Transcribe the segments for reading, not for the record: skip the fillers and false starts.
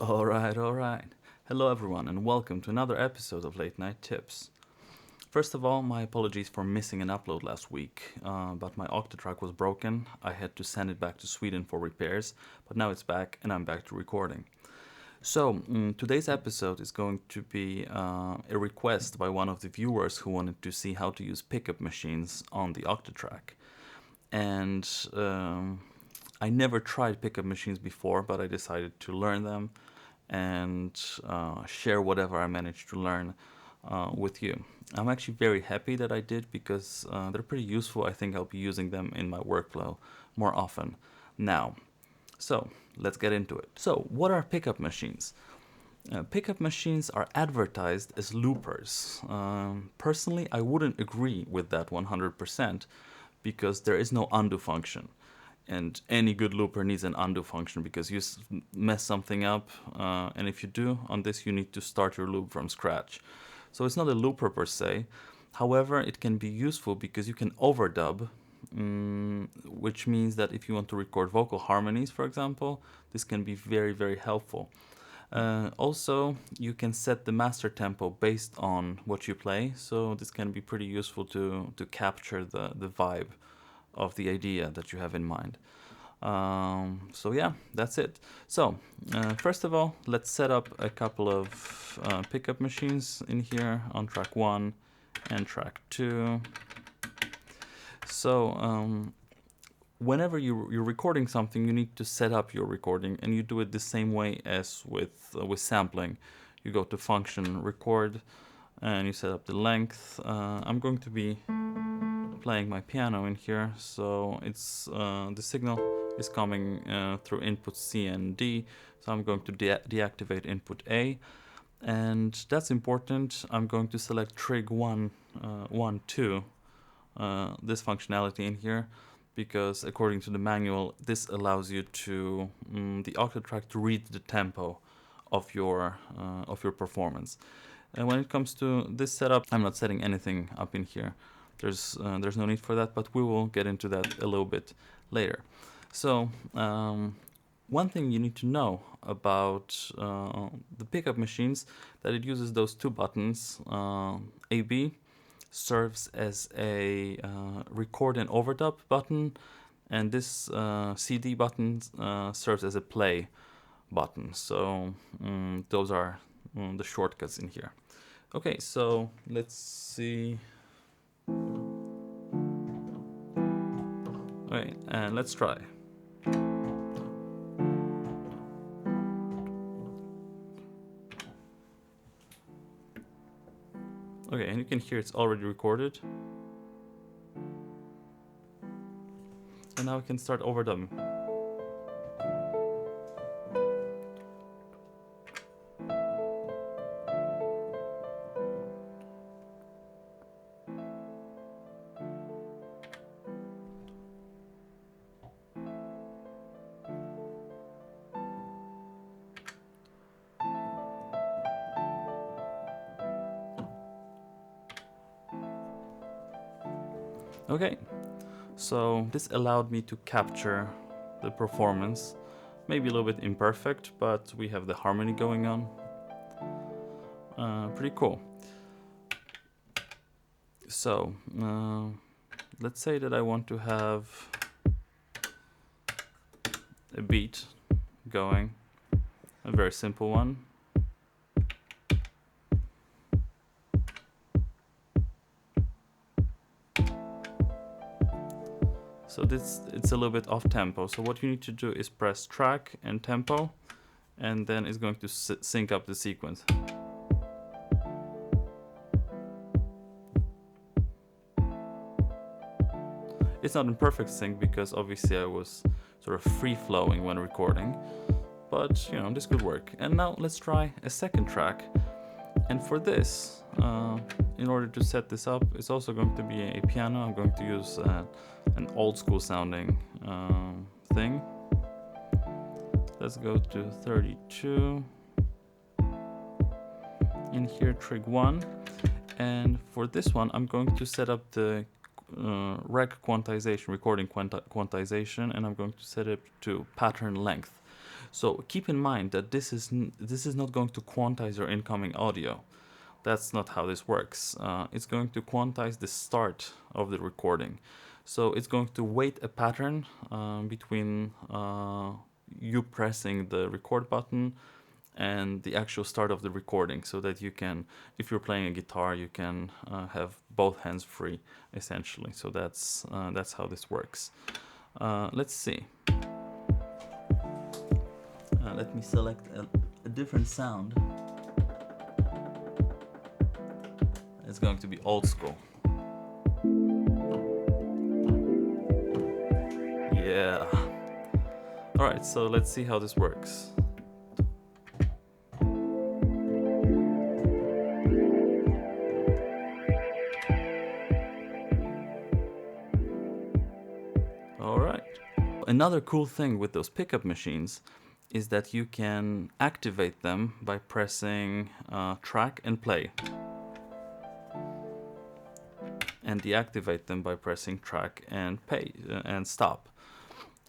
Alright. Hello everyone and welcome to another episode of Late Night Tips. First of all, my apologies for missing an upload last week, but my Octatrack was broken. I had to send it back to Sweden for repairs, but now it's back and I'm back to recording. So, today's episode is going to be a request by one of the viewers who wanted to see how to use pickup machines on the Octatrack. And I never tried pickup machines before, but I decided to learn them and share whatever I managed to learn with you. I'm actually very happy that I did because they're pretty useful. I think I'll be using them in my workflow more often now. So let's get into it. So what are pickup machines? Pickup machines are advertised as loopers. Personally, I wouldn't agree with that 100% because there is no undo function. And any good looper needs an undo function because you mess something up, and if you do, on this you need to start your loop from scratch. So it's not a looper per se. However, it can be useful because you can overdub, which means that if you want to record vocal harmonies, for example, this can be very, very helpful. Also, you can set the master tempo based on what you play, so this can be pretty useful to capture the vibe of the idea that you have in mind. So yeah, that's it. So first of all, let's set up a couple of pickup machines in here on track 1 and track 2. So whenever you're recording something, you need to set up your recording, and you do it the same way as with sampling. You go to function record and you set up the length. I'm going to be playing my piano in here, so it's the signal is coming through input C and D, so I'm going to deactivate input A, and that's important. I'm going to select trig 1, 2, this functionality in here, because according to the manual, this allows you to the Octatrack to read the tempo of your performance. And when it comes to this setup, I'm not setting anything up in here. There's no need for that, but we will get into that a little bit later. So one thing you need to know about the pickup machines, that it uses those two buttons. AB serves as a record and overdub button, and this CD button serves as a play button. So those are the shortcuts in here. Okay, so let's see. Okay, and let's try. Okay, and you can hear it's already recorded. And now we can start overdubbing. Okay, so this allowed me to capture the performance, maybe a little bit imperfect, but we have the harmony going on. Pretty cool. So let's say that I want to have a beat going, a very simple one. So it's a little bit off tempo. So what you need to do is press track and tempo, and then it's going to sync up the sequence. It's not in perfect sync because obviously I was sort of free flowing when recording, but you know, this could work. And now let's try a second track. And for this, in order to set this up, it's also going to be a piano. I'm going to use an old school sounding thing. Let's go to 32. In here, trig 1. And for this one, I'm going to set up the recording quantization, and I'm going to set it to pattern length. So keep in mind that this is not going to quantize your incoming audio. That's not how this works. It's going to quantize the start of the recording. So it's going to wait a pattern between you pressing the record button and the actual start of the recording, so that you can, if you're playing a guitar, you can have both hands free, essentially. So that's how this works. Let's see. Let me select a different sound. It's going to be old school. Yeah. All right, so let's see how this works. All right. Another cool thing with those pickup machines is that you can activate them by pressing track and play, and deactivate them by pressing track and pay and stop.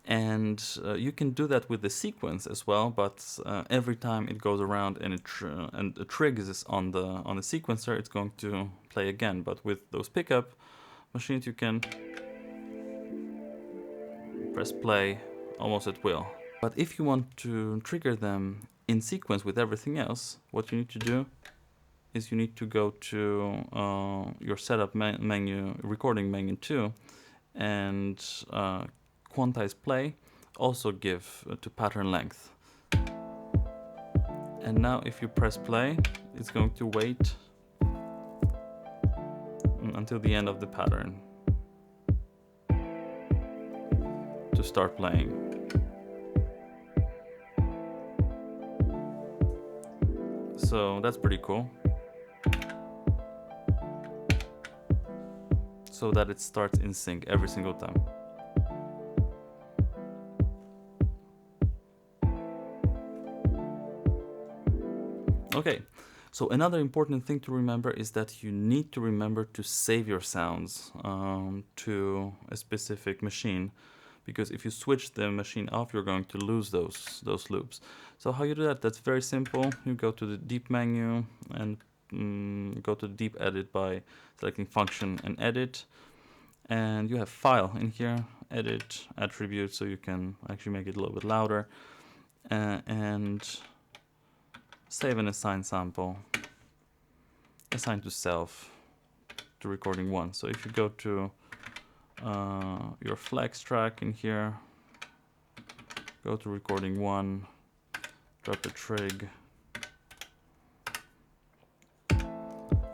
And you can do that with the sequence as well, but every time it goes around and it triggers on the sequencer, it's going to play again. But with those pickup machines, you can press play almost at will. But if you want to trigger them in sequence with everything else, what you need to do is you need to go to your setup menu, recording menu 2, and quantize play, also give to pattern length. And now if you press play, it's going to wait until the end of the pattern to start playing. So that's pretty cool. So that it starts in sync every single time. Okay, so another important thing to remember is that you need to remember to save your sounds to a specific machine, because if you switch the machine off, you're going to lose those loops. So how you do that? That's very simple. You go to the deep menu and go to the deep edit by selecting function and edit, and you have file in here, edit, attribute, so you can actually make it a little bit louder, and save and assign sample, assign to self, to recording 1. So if you go to your flex track in here, go to recording 1, drop the trig.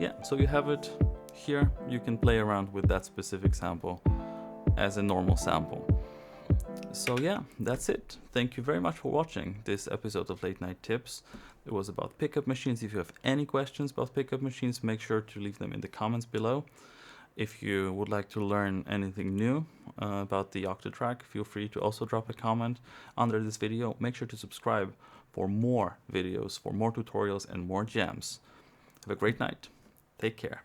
Yeah, so you have it here. You can play around with that specific sample as a normal sample. So yeah, that's it. Thank you very much for watching this episode of Late Night Tips. It was about pickup machines. If you have any questions about pickup machines, make sure to leave them in the comments below. If you would like to learn anything new about the Octatrack, feel free to also drop a comment under this video. Make sure to subscribe for more videos, for more tutorials and more jams. Have a great night. Take care.